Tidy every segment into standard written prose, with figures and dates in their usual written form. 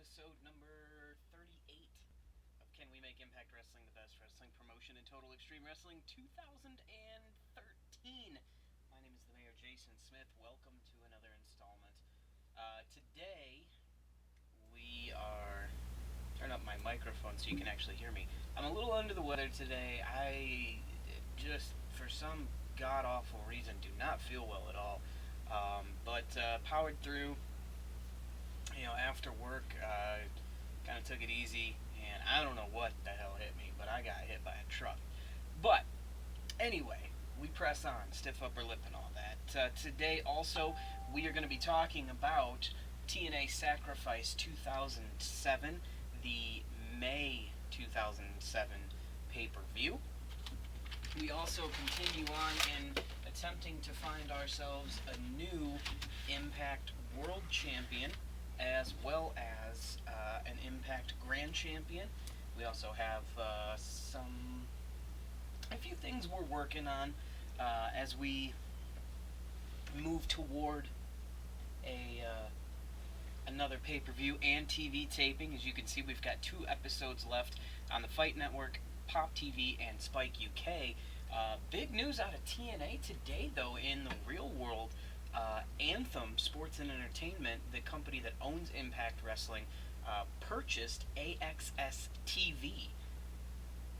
episode number 38 of Can We Make Impact Wrestling the Best Wrestling Promotion in Total Extreme Wrestling 2013. My name is the Mayor, Jason Smith. Welcome to another installment. Today, we are... Turn up my microphone so you can actually hear me. I'm a little under the weather today. I just, for some god-awful reason, do not feel well at all. But powered through. After work, kind of took it easy, and I don't know what the hell hit me, but I got hit by a truck. But, anyway, we press on, stiff upper lip and all that. Today, also, we are going to be talking about TNA Sacrifice 2007, the May 2007 pay-per-view. We also continue on in attempting to find ourselves a new Impact World Champion, as well as an Impact Grand Champion. We also have a few things we're working on as we move toward another pay-per-view and TV taping. As you can see, we've got 2 episodes left on the Fight Network, Pop TV, and Spike UK. Big news out of TNA today, though, in the real world. Anthem Sports and Entertainment, the company that owns Impact Wrestling, purchased AXS TV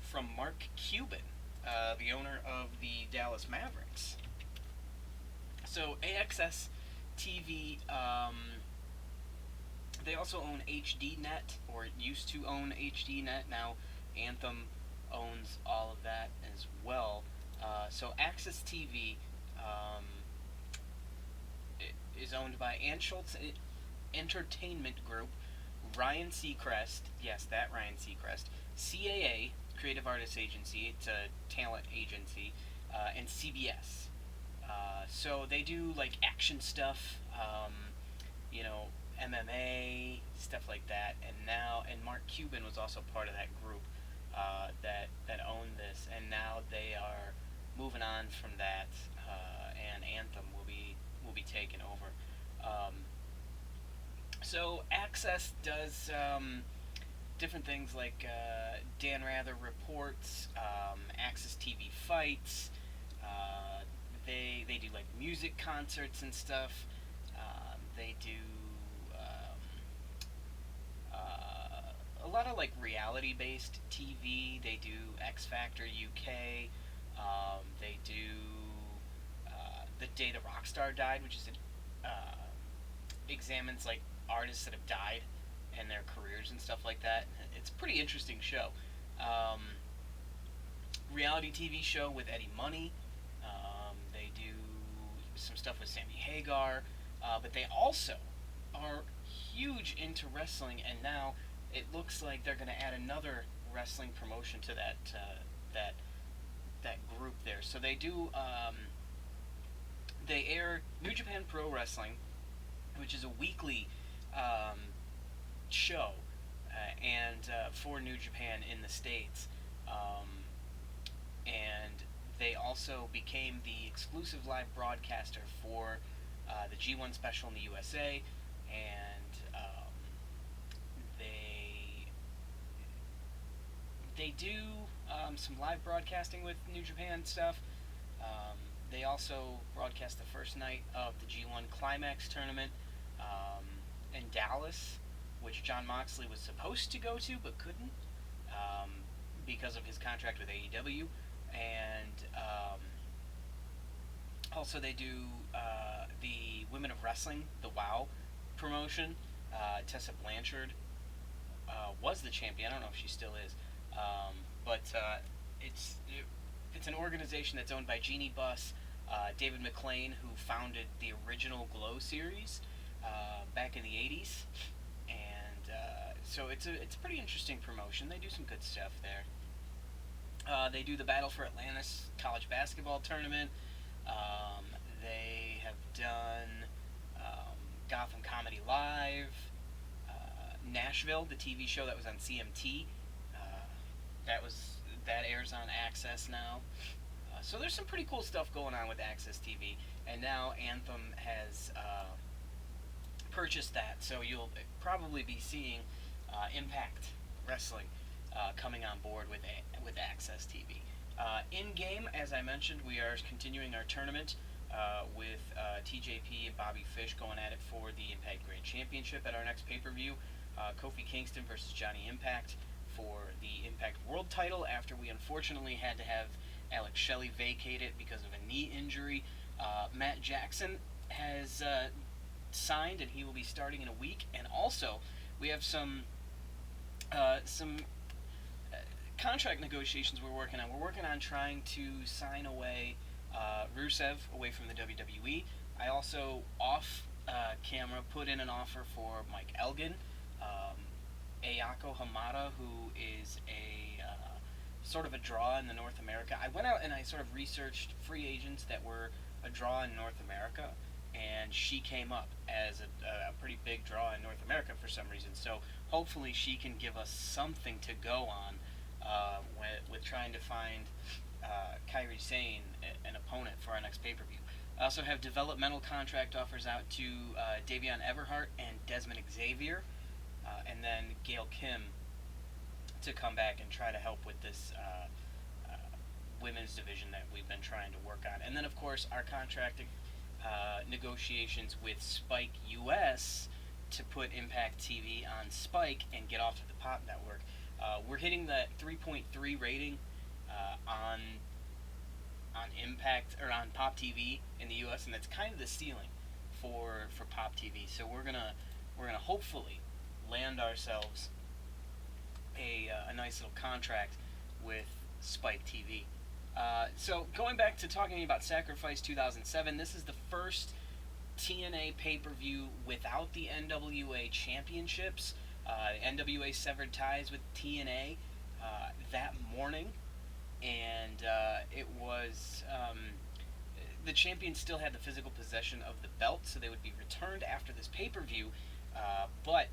from Mark Cuban, the owner of the Dallas Mavericks. So AXS TV, they also own HDNet, or used to own HDNet. Now Anthem owns all of that as well. So AXS TV is owned by Anschultz Entertainment Group, Ryan Seacrest, yes, that Ryan Seacrest, CAA, Creative Artists Agency, it's a talent agency, and CBS. So they do like action stuff, MMA, stuff like that, and Mark Cuban was also part of that group that owned this, and now they are moving on from that, and Anthem will be taken over. So Access does different things like Dan Rather Reports, Access TV Fights. They do like music concerts and stuff. They do a lot of like reality-based TV. They do X Factor UK. They do The Day the Rockstar Died, which is examines like artists that have died and their careers and stuff like that. It's a pretty interesting show. Reality TV show with Eddie Money. They do some stuff with Sammy Hagar, but they also are huge into wrestling, and now it looks like they're going to add another wrestling promotion to that group there. So they do. They air New Japan Pro Wrestling, which is a weekly show, and for New Japan in the States. And they also became the exclusive live broadcaster for the G1 special in the USA, and they do some live broadcasting with New Japan stuff. They also broadcast the first night of the G1 Climax tournament in Dallas, which Jon Moxley was supposed to go to but couldn't because of his contract with AEW. And also they do the Women of Wrestling, the WOW promotion. Tessa Blanchard was the champion. I don't know if she still is. But it's an organization that's owned by Jeannie Buss, David McLean, who founded the original Glow series back in the 80s. And so it's a pretty interesting promotion. They do some good stuff there. They do the Battle for Atlantis college basketball tournament. They have done Gotham Comedy Live, Nashville, the TV show that was on CMT. That airs on Access now. So there's some pretty cool stuff going on with Access TV. And now Anthem has purchased that, so you'll probably be seeing Impact Wrestling coming on board with Access TV. In game, as I mentioned, we are continuing our tournament with TJP and Bobby Fish going at it for the Impact Grand Championship at our next pay-per-view. Kofi Kingston versus Johnny Impact for the Impact World title after we unfortunately had to have Alex Shelley vacate it because of a knee injury. Matt Jackson has signed, and he will be starting in a week. And also, we have some contract negotiations we're working on. We're working on trying to sign away Rusev away from the WWE. I also, off camera, put in an offer for Mike Elgin, Ayako Hamada, who is a sort of a draw in the North America. I went out and I sort of researched free agents that were a draw in North America, and she came up as a pretty big draw in North America for some reason. So hopefully she can give us something to go on with trying to find Kairi Sane an opponent for our next pay-per-view. I also have developmental contract offers out to Davion Everhart and Desmond Xavier, and then Gail Kim to come back and try to help with this women's division that we've been trying to work on. And then, of course, our contract negotiations with Spike US to put Impact TV on Spike and get off of the Pop Network. We're hitting that 3.3 rating on Impact or on Pop TV in the US, and that's kind of the ceiling for Pop TV. So we're gonna hopefully land ourselves a nice little contract with Spike TV. So going back to talking about Sacrifice 2007, this is the first TNA pay-per-view without the NWA championships. NWA severed ties with TNA that morning, and it was the champions still had the physical possession of the belt, so they would be returned after this pay-per-view, but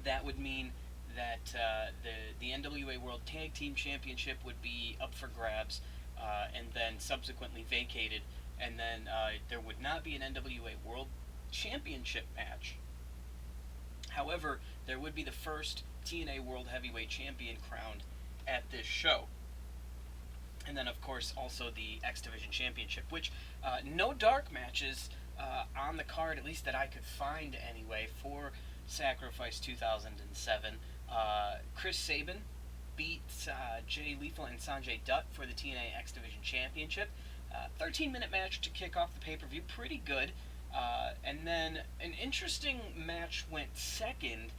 that would mean that the NWA World Tag Team Championship would be up for grabs and then subsequently vacated, and then there would not be an NWA World Championship match. However, there would be the first TNA World Heavyweight Champion crowned at this show. And then, of course, also the X Division Championship, which no dark matches on the card, at least that I could find anyway, for Sacrifice 2007. Chris Sabin beat Jay Lethal and Sanjay Dutt for the TNA X Division Championship. 13-minute match to kick off the pay-per-view, pretty good. And then an interesting match went second.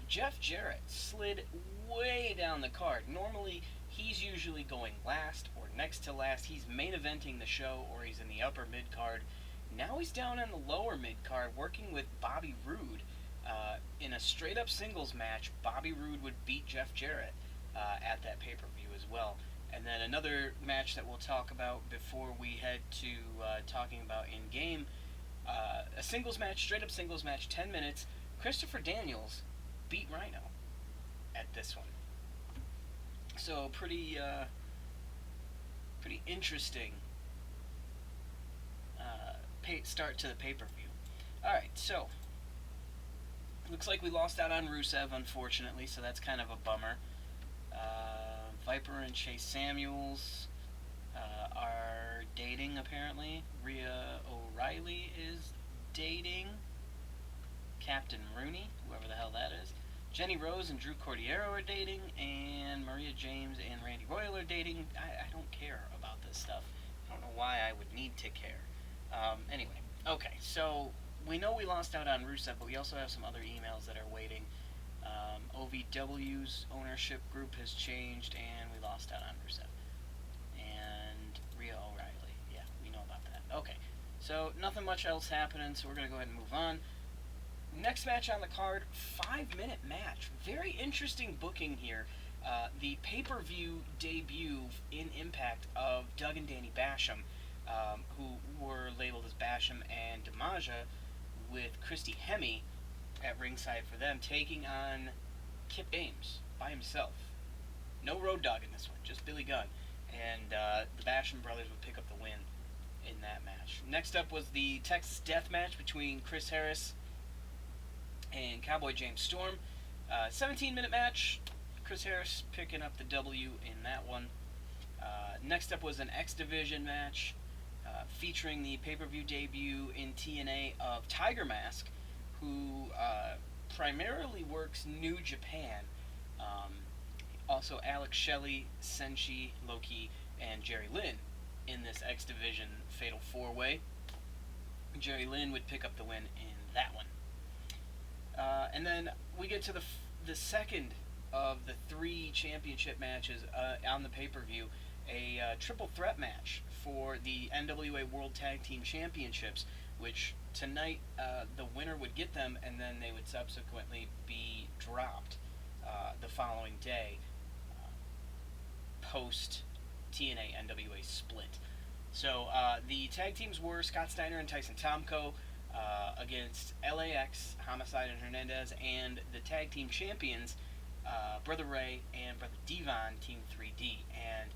Jeff Jarrett slid way down the card. Normally, he's usually going last or next to last. He's main eventing the show, or he's in the upper mid-card. Now he's down in the lower mid-card working with Bobby Roode. In a straight-up singles match, Bobby Roode would beat Jeff Jarrett at that pay-per-view as well. And then another match that we'll talk about before we head to talking about in-game, a singles match, straight-up singles match, 10 minutes. Christopher Daniels beat Rhino at this one. So pretty interesting start to the pay-per-view. Alright, so looks like we lost out on Rusev, unfortunately, so that's kind of a bummer. Viper and Chase Samuels are dating, apparently. Rhea O'Reilly is dating Captain Rooney, whoever the hell that is. Jenny Rose and Drew Cordiero are dating, and Maria James and Randy Royal are dating. I don't care about this stuff. I don't know why I would need to care. Anyway, okay, so we know we lost out on Rusev, but we also have some other emails that are waiting. OVW's ownership group has changed, and we lost out on Rusev. And Rhea O'Reilly. Yeah, we know about that. Okay, so nothing much else happening, so we're going to go ahead and move on. Next match on the card, 5-minute match. Very interesting booking here. The pay-per-view debut in Impact of Doug and Danny Basham, who were labeled as Basham and Damaja, with Christy Hemme at ringside for them, taking on Kip Ames by himself. No Road Dogg in this one, just Billy Gunn. And the Basham brothers would pick up the win in that match. Next up was the Texas Death Match between Chris Harris and Cowboy James Storm. 17-minute match. Chris Harris picking up the W in that one. Next up was an X Division match featuring the pay-per-view debut in TNA of Tiger Mask, who primarily works New Japan. Also, Alex Shelley, Senshi, Loki, and Jerry Lynn in this X Division Fatal 4-Way. Jerry Lynn would pick up the win in that one. And then we get to the second of the 3 championship matches on the pay-per-view, a triple threat match for the NWA World Tag Team Championships, which tonight the winner would get them, and then they would subsequently be dropped the following day, post TNA NWA split. So the tag teams were Scott Steiner and Tyson Tomko against LAX, Homicide and Hernandez, and the tag team champions, Brother Ray and Brother Devon, Team 3D. And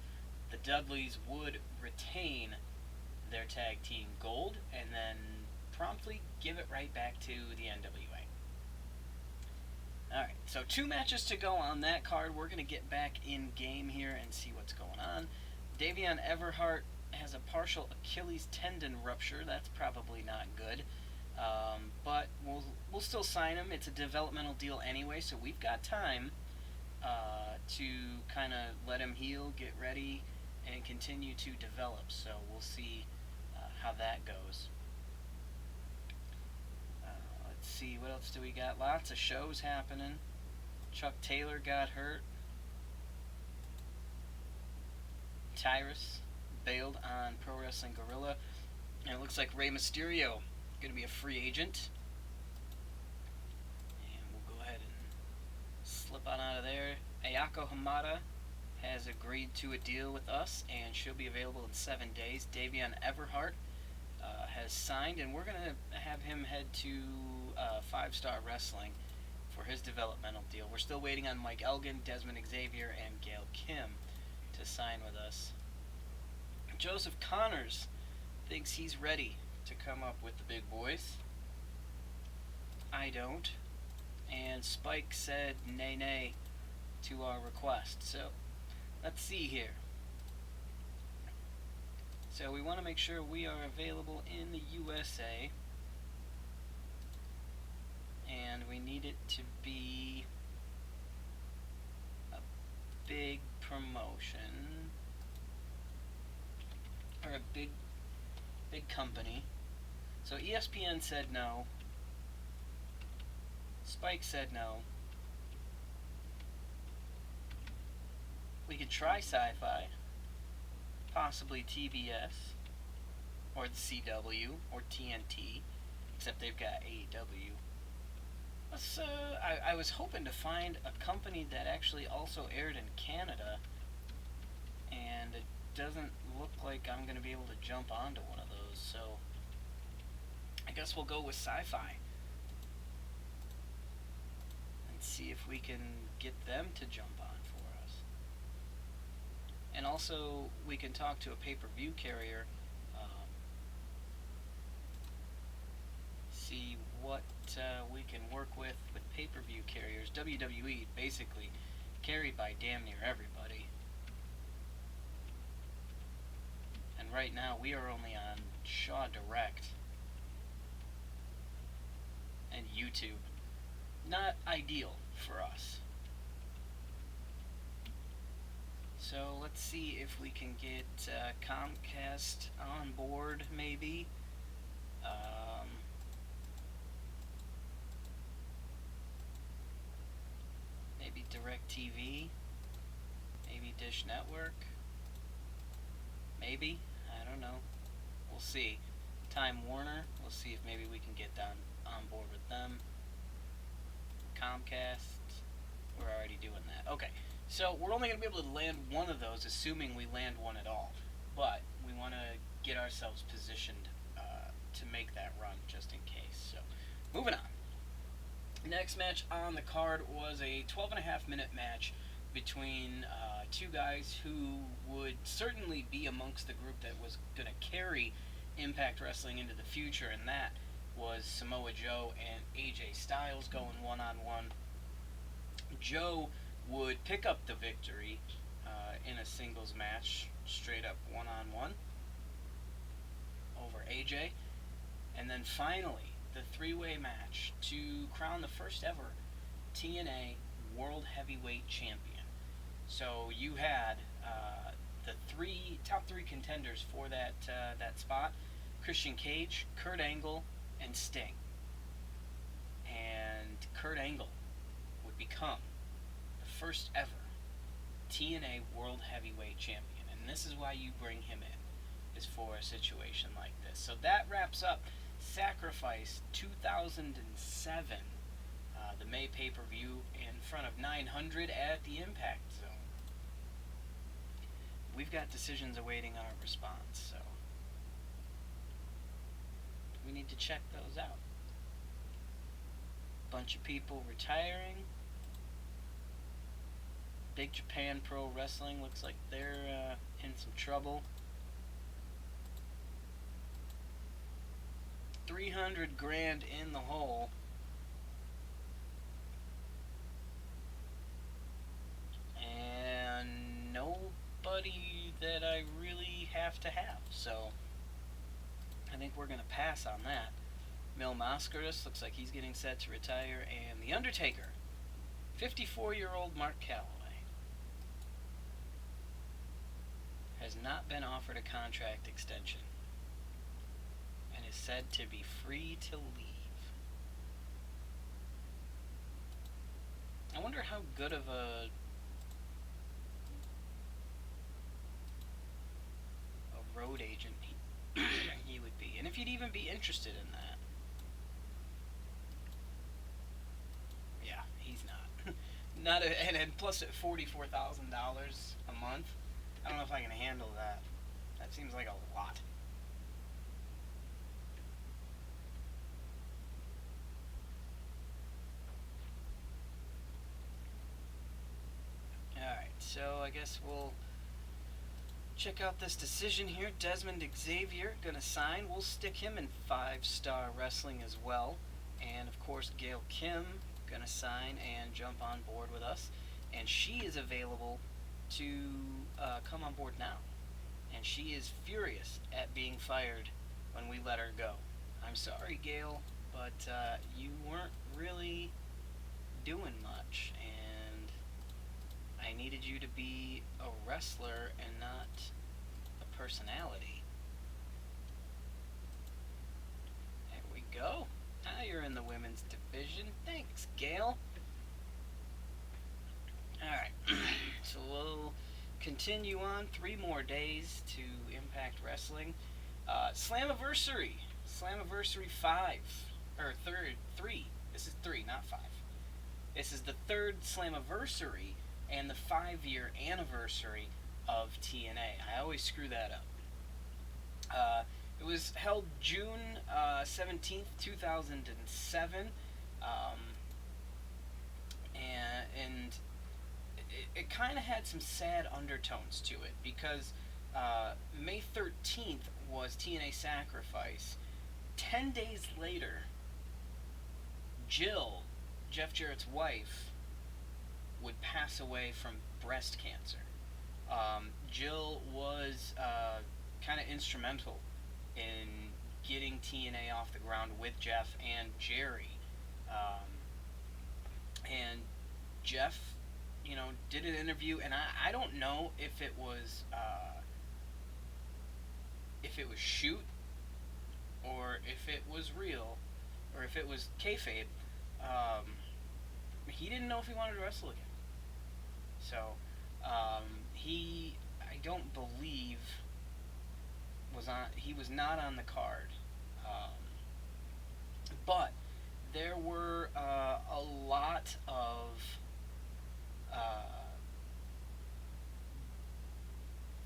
the Dudleys would retain their tag team gold and then promptly give it right back to the NWA. Alright, so 2 matches to go on that card. We're going to get back in game here and see what's going on. Davion Everhart has a partial Achilles tendon rupture. That's probably not good. But we'll still sign him. It's a developmental deal anyway, so we've got time to kind of let him heal, get ready, and continue to develop. So we'll see how that goes. Let's see, what else do we got? Lots of shows happening. Chuck Taylor got hurt. Tyrus bailed on Pro Wrestling Guerrilla. And it looks like Rey Mysterio going to be a free agent. And we'll go ahead and slip on out of there. Ayako Hamada has agreed to a deal with us, and she'll be available in 7 days. Davion Everhart has signed, and we're going to have him head to 5-Star Wrestling for his developmental deal. We're still waiting on Mike Elgin, Desmond Xavier, and Gail Kim to sign with us. Joseph Connors thinks he's ready to come up with the big boys. I don't. And Spike said nay to our request. So let's see here. So we want to make sure we are available in the USA. And we need it to be a big promotion. Or a big company. So ESPN said no. Spike said no. We could try Sci-Fi. Possibly TBS. Or the CW. Or TNT. Except they've got AEW. I was hoping to find a company that actually also aired in Canada. And it doesn't look like I'm going to be able to jump onto one of those. So I guess we'll go with Sci-Fi. And see if we can get them to jump on for us. And also, we can talk to a pay-per-view carrier, see what we can work with pay-per-view carriers. WWE, basically, carried by damn near everybody. And right now, we are only on Shaw Direct and YouTube. Not ideal for us. So let's see if we can get Comcast on board, maybe. Maybe DirecTV. Maybe Dish Network. Maybe. I don't know. We'll see. Time Warner. We'll see if maybe we can get on board with them. Comcast. We're already doing that. Okay. So we're only going to be able to land one of those, assuming we land one at all. But we want to get ourselves positioned to make that run, just in case. So, moving on. Next match on the card was a 12.5-minute match between 2 guys who would certainly be amongst the group that was going to carry Impact Wrestling into the future, and that was Samoa Joe and AJ Styles going one-on-one. Joe would pick up the victory in a singles match, straight up one-on-one over AJ. And then finally, the three-way match to crown the first ever TNA World Heavyweight Champion. So you had the top three contenders for that spot: Christian Cage, Kurt Angle, and Sting. And Kurt Angle would become the first ever TNA World Heavyweight Champion. And this is why you bring him in, is for a situation like this. So that wraps up Sacrifice 2007, the May pay-per-view, in front of 900 at the Impact Zone. We've got decisions awaiting our response, so we need to check those out. Bunch of people retiring. Big Japan Pro Wrestling looks like they're in some trouble. 300 grand in the hole. And nobody that I really have to have. So I think we're going to pass on that. Mil Mascaras looks like he's getting set to retire. And The Undertaker, 54-year-old Mark Calloway, has not been offered a contract extension and is said to be free to leave. I wonder how good of a road agent he would be, and if he'd even be interested in that. Yeah, he's not. And plus at $44,000 a month, I don't know if I can handle that. That seems like a lot. Alright, so I guess we'll check out this decision here. Desmond Xavier gonna sign. We'll stick him in 5-Star Wrestling as well. And of course Gail Kim gonna sign and jump on board with us. And she is available to come on board now. And she is furious at being fired when we let her go. I'm sorry, Gail, but you weren't really doing much, and I needed you to be a wrestler and not a personality. There we go. Now you're in the women's division. Thanks, Gail. Alright, so we'll continue on 3 more days to Impact Wrestling. Slammiversary 5, or 3. This is 3, not 5. This is the 3rd Slammiversary and the 5-year anniversary of TNA. I always screw that up. It was held June 17th, 2007, and it kind of had some sad undertones to it, because May 13th was TNA Sacrifice. 10 days later, Jill, Jeff Jarrett's wife, would pass away from breast cancer. Jill was kind of instrumental in getting TNA off the ground with Jeff and Jerry. And Jeff, did an interview, and I don't know if it was shoot, or if it was real, or if it was kayfabe. He didn't know if he wanted to wrestle again. So I don't believe he was not on the card. But there were a lot of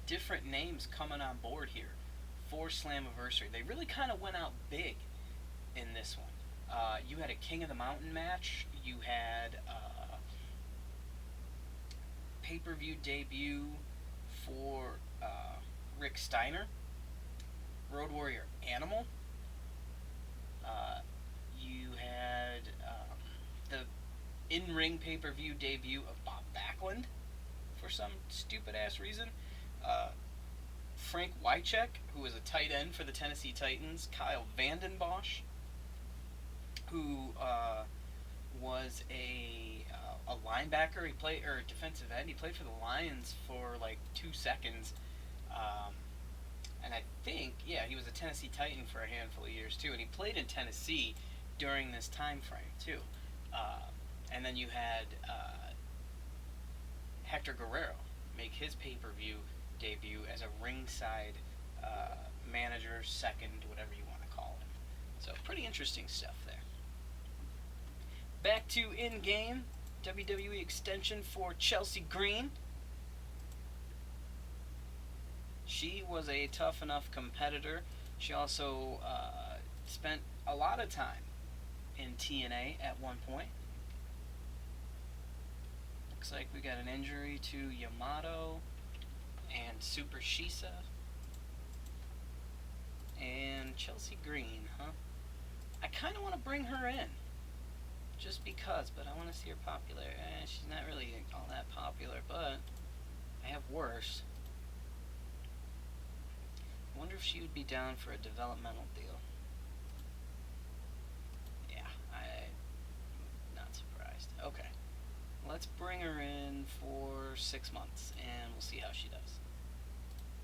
different names coming on board here for Slammiversary. They really kind of went out big in this one. You had a King of the Mountain match. You had pay-per-view debut for Rick Steiner, Road Warrior Animal, in-ring pay-per-view debut of Bob Backlund for some stupid-ass reason. Frank Wycheck, who was a tight end for the Tennessee Titans. Kyle Vanden Bosch, who was a linebacker. He played, or defensive end. He played for the Lions for like 2 seconds. And I think, yeah, he was a Tennessee Titan for a handful of years too, and he played in Tennessee during this time frame too. And then you had Hector Guerrero make his pay-per-view debut as a ringside manager, second, whatever you want to call him. So pretty interesting stuff there. Back to in-game WWE extension for Chelsea Green. She was a tough enough competitor. She also spent a lot of time in TNA at one point. Looks like we got an injury to Yamato and Super Shisa. And Chelsea Green, huh? I kind of want to bring her in. Just because, but I want to see her popular. She's not really all that popular, but I have worse. I wonder if she would be down for a developmental deal. Yeah, I'm not surprised. Okay. Let's bring her in for 6 months, and we'll see how she does.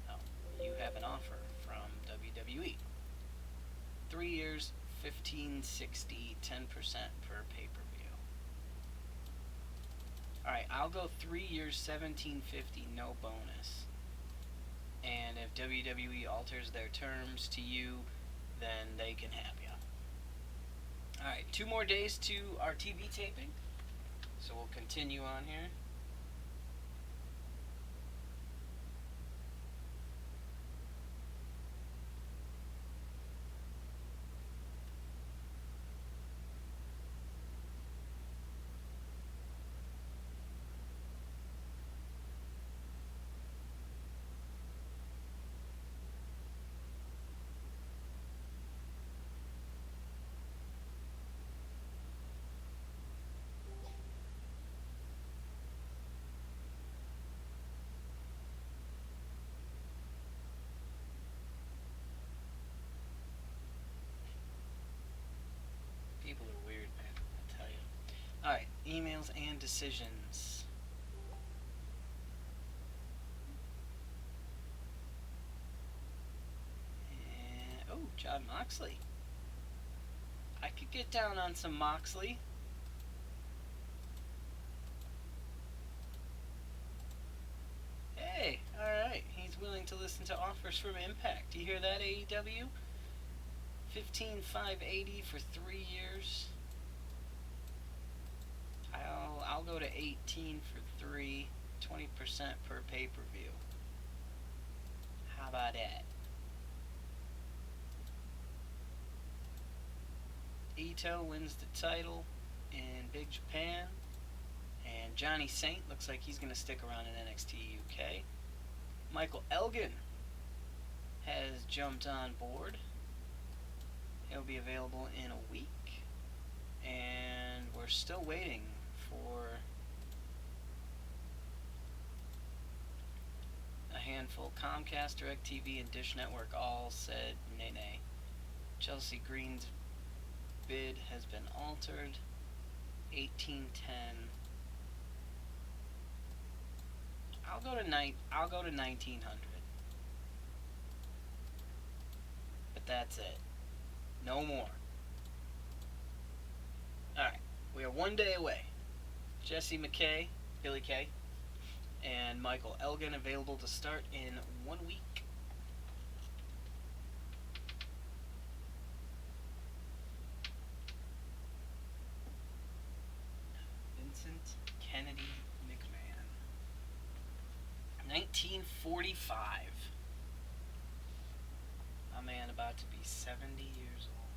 Oh, you have an offer from WWE. 3 years, $15.60, 10% per pay-per-view. Alright, I'll go 3 years, $17.50, no bonus. And if WWE alters their terms to you, then they can have you. Alright, 2 more days to our TV taping. So we'll continue on here. People are weird, man, I tell you. Alright, emails and decisions. And, oh, John Moxley. I could get down on some Moxley. Hey, alright, he's willing to listen to offers from Impact. Do you hear that, AEW? $15,580 for 3 years. I'll go to 18 for 3, 20% per pay-per-view. How about that? Ito wins the title in Big Japan. And Johnny Saint looks like he's going to stick around in NXT UK. Michael Elgin has jumped on board. He'll be available in a week. And we're still waiting for a handful. Comcast, DirecTV, and Dish Network all said nay. Chelsea Green's bid has been altered. 1810. I'll go to 1900. But that's it. No more. Alright, we are 1 day away. Jesse McKay, Billy Kay, and Michael Elgin available to start in 1 week. Vincent Kennedy McMahon. 1945. My man about to be 70 years old.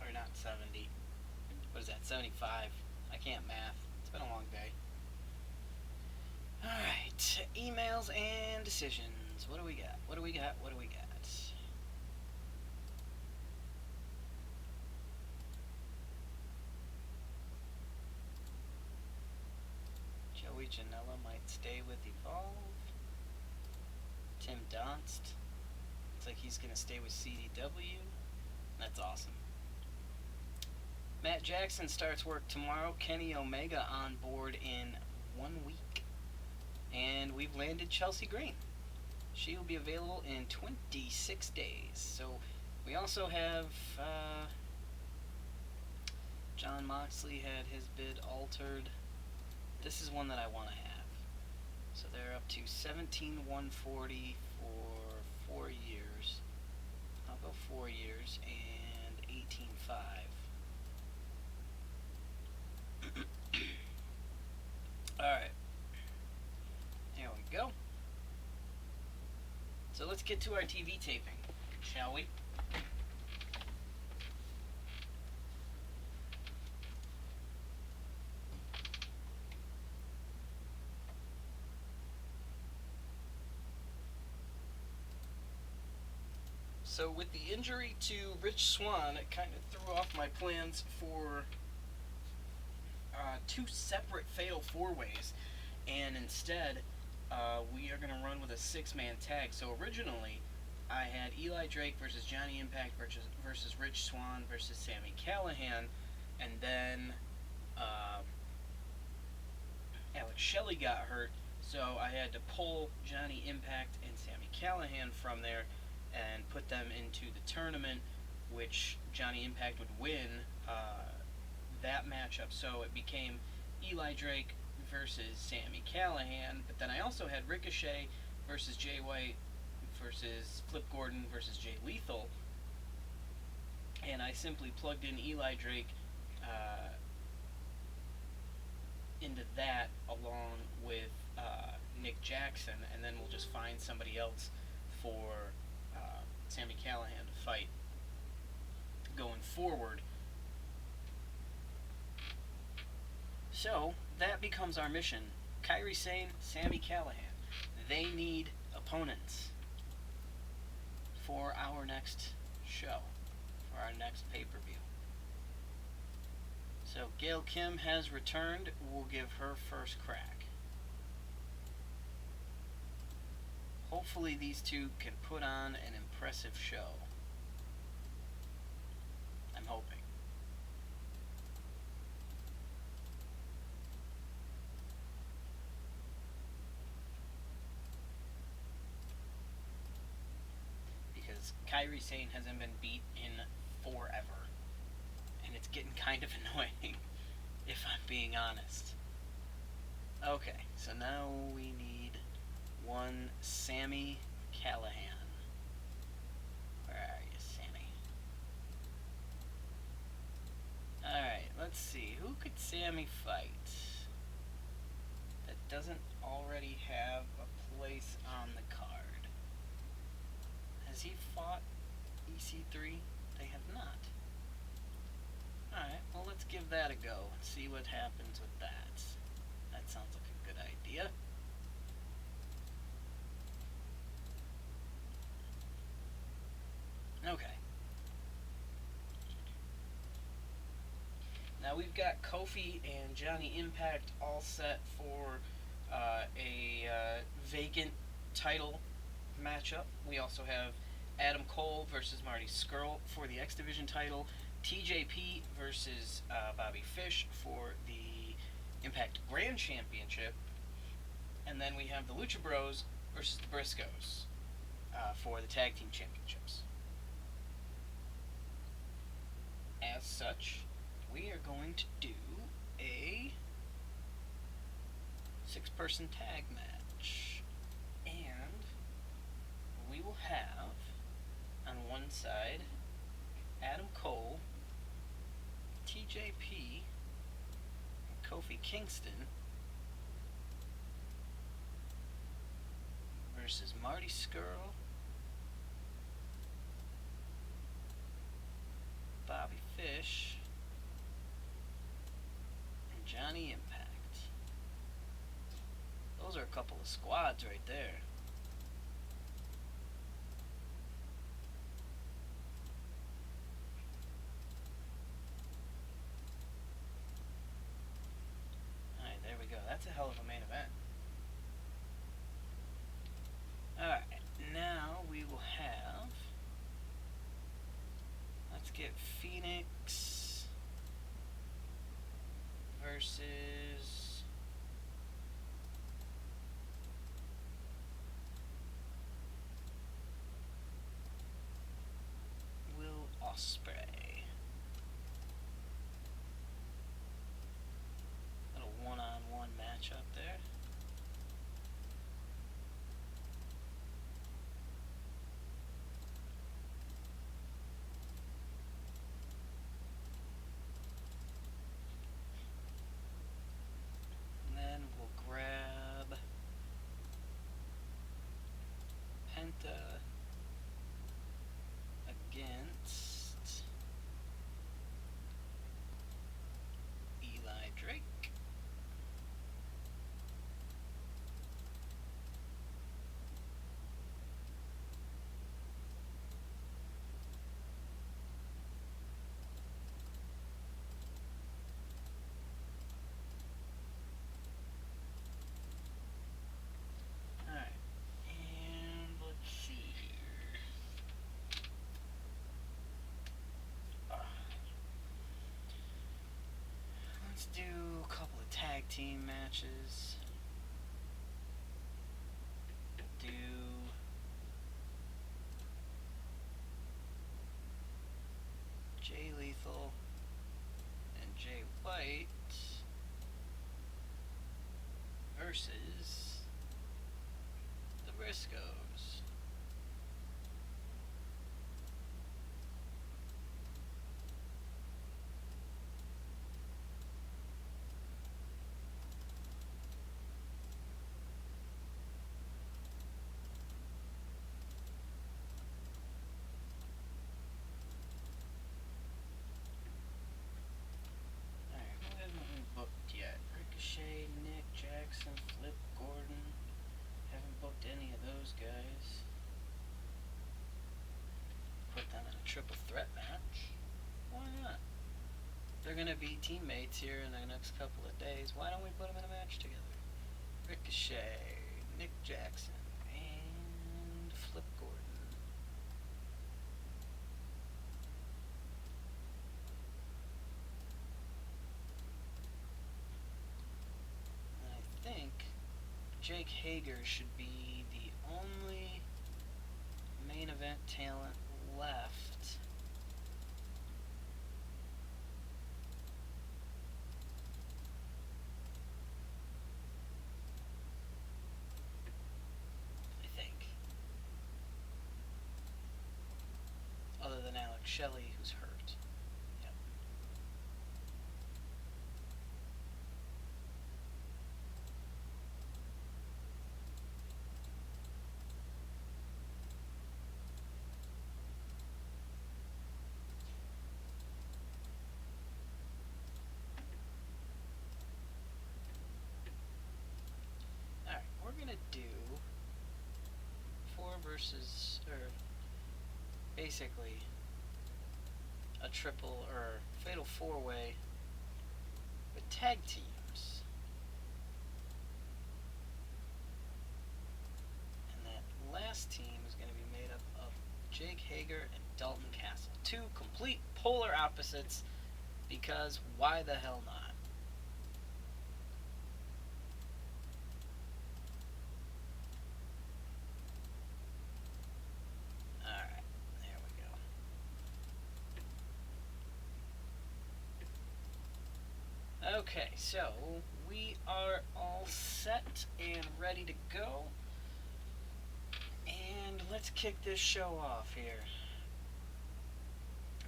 Or not 70. 175. I can't math. It's been a long day. Alright, emails and decisions. What do we got? What do we got? What do we got? Joey Janela might stay with Evolve. Tim Donst. Looks like he's going to stay with CDW. That's awesome. Matt Jackson starts work tomorrow. Kenny Omega on board in 1 week. And we've landed Chelsea Green. She will be available in 26 days. So we also have John Moxley had his bid altered. This is one that I want to have. So they're up to 17,140 for 4 years. I'll go 4 years and 18.5. Alright. There we go. So let's get to our TV taping, shall we? So with the injury to Rich Swann, it kind of threw off my plans for 2 separate fatal 4-ways, and instead we are going to run with a 6-man tag. So originally I had Eli Drake versus Johnny Impact versus Rich Swann versus Sami Callihan, and then Alex Shelley got hurt, so I had to pull Johnny Impact and Sami Callihan from there and put them into the tournament, which Johnny Impact would win that matchup. So it became Eli Drake versus Sami Callihan, but then I also had Ricochet versus Jay White versus Flip Gordon versus Jay Lethal, and I simply plugged in Eli Drake into that along with Nick Jackson, and then we'll just find somebody else for Sami Callihan to fight going forward. So that becomes our mission. Kairi Sane, Sami Callihan. They need opponents for our next show, for our next pay-per-view. So Gail Kim has returned. We'll give her first crack. Hopefully these two can put on an impressive show. I'm hoping. Because Kairi Sane hasn't been beat in forever. And it's getting kind of annoying, if I'm being honest. Okay, so now we need one Sami Callihan. Where are you, Sami? Alright, let's see. Who could Sami fight that doesn't already have a place on the card? Has he fought EC3? They have not. Alright, well let's give that a go and see what happens with that. That sounds like a good idea. Okay. Now we've got Kofi and Johnny Impact all set for a vacant title matchup. We also have Adam Cole versus Marty Scurll for the X Division title, TJP versus Bobby Fish for the Impact Grand Championship, and then we have the Lucha Bros versus the Briscoes for the Tag Team Championships. As such, we are going to do a 6-person tag match, and we will have on one side Adam Cole, TJP, and Kofi Kingston versus Marty Scurll, Bobby Fish, Johnny Impact. Those are a couple of squads right there. Alright, there we go. That's a hell of a main event. Alright, now we will have... Let's get Phoenix versus... Will Ospreay. Little one-on-one matchup there. And then we'll grab Penta against Eli Drake. Alright, and let's see here. Let's do a couple of tag team matches. Do Jay Lethal and Jay White versus the Briscoes. Ricochet, Nick Jackson, Flip Gordon. Haven't booked any of those guys. Put them in a triple threat match. Why not? They're going to be teammates here in the next couple of days. Why don't we put them in a match together? Ricochet, Nick Jackson, and Flip Gordon. I think Jake Hager should be the only main event talent left. I think. Other than Alex Shelley, who's hurt. Yep. Alright, we're gonna do 4 versus, or basically a triple or fatal 4-way with tag teams. And that last team is going to be made up of Jake Hager and Dalton Castle. 2 complete polar opposites, because why the hell not? Alright, there we go. Okay, so we are all set and ready to go. And let's kick this show off here.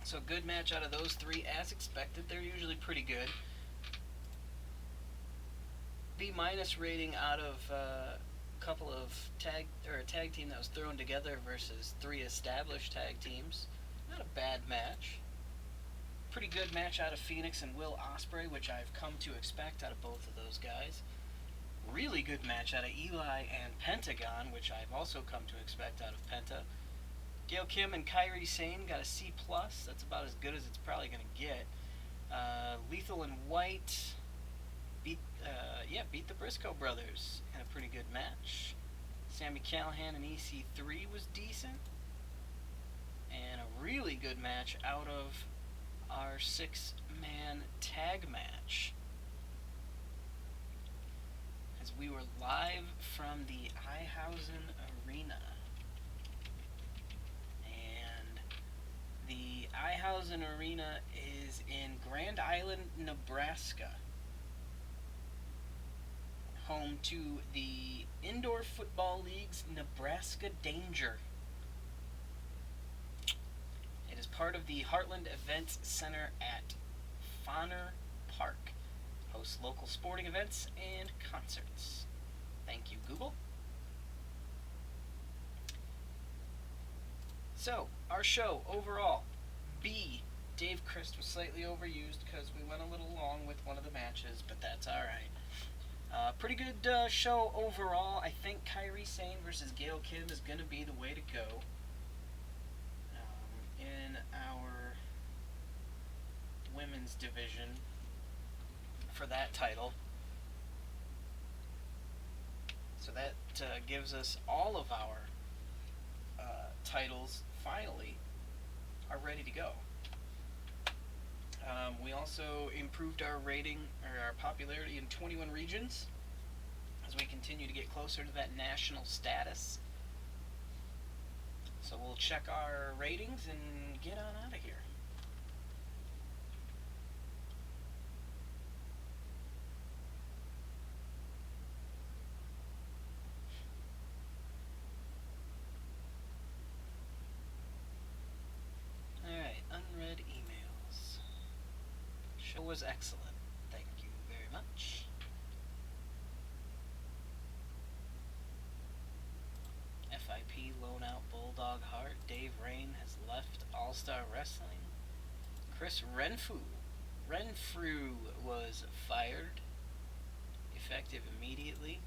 So good match out of those 3 as expected. They're usually pretty good. B- rating out of a couple of a tag team that was thrown together versus 3 established tag teams. Not a bad match. Pretty good match out of Phoenix and Will Ospreay, which I've come to expect out of both of those guys. Really good match out of Eli and Pentagon, which I've also come to expect out of Penta. Gail Kim and Kairi Sane got a C+. That's about as good as it's probably going to get. Lethal and White beat the Briscoe brothers in a pretty good match. Sami Callihan and EC3 was decent. And a really good match out of our 6-man tag match, as we were live from the Ihausen Arena. And the Ihausen Arena is in Grand Island, Nebraska, home to the Indoor Football League's Nebraska Danger. It is part of the Heartland Events Center at Fonner Park. Hosts local sporting events and concerts. Thank you, Google. So, our show overall, B. Dave Christ was slightly overused because we went a little long with one of the matches, but that's alright. Pretty good show overall. I think Kairi Sane versus Gail Kim is going to be the way to go in our women's division for that title. So that gives us all of our titles finally are ready to go. We also improved our rating, or our popularity, in 21 regions as we continue to get closer to that national status. So we'll check our ratings and get on out of here. Alright, unread emails. Show was excellent. Thank you very much. FIP Lone Out Bulldog Heart. Dave Rain has left All-Star Wrestling. Chris Renfrew was fired, effective immediately.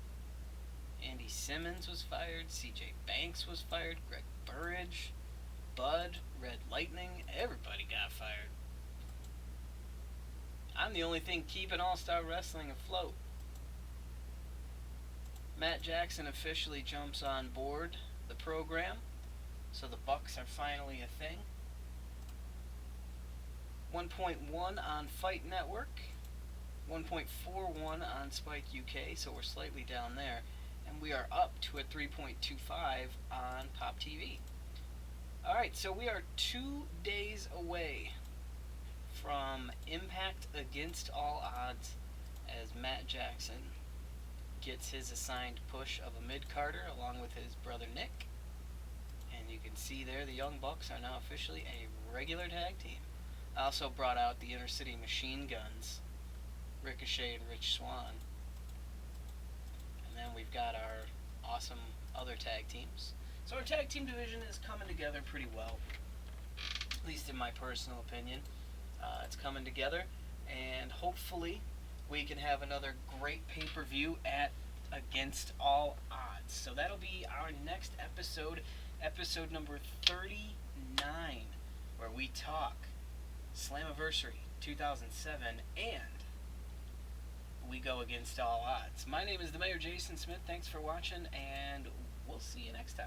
Andy Simmons was fired. CJ Banks was fired. Greg Burridge, Bud, Red Lightning, everybody got fired. I'm the only thing keeping All-Star Wrestling afloat. Matt Jackson officially jumps on board the program, so the Bucks are finally a thing. 1.1 on Fight Network, 1.41 on Spike UK, so we're slightly down there, and we are up to a 3.25 on Pop TV. Alright, so we are 2 days away from Impact Against All Odds as Matt Jackson gets his assigned push of a mid-carder along with his brother Nick. And you can see there the Young Bucks are now officially a regular tag team. I also brought out the Inner City Machine Guns, Ricochet and Rich Swann. And then we've got our awesome other tag teams. So our tag team division is coming together pretty well, at least in my personal opinion. It's coming together, and hopefully we can have another great pay-per-view at Against All Odds. So that'll be our next episode, episode number 39, where we talk Slammiversary 2007 and we go against all odds. My name is the Mayor Jason Smith. Thanks for watching, and we'll see you next time.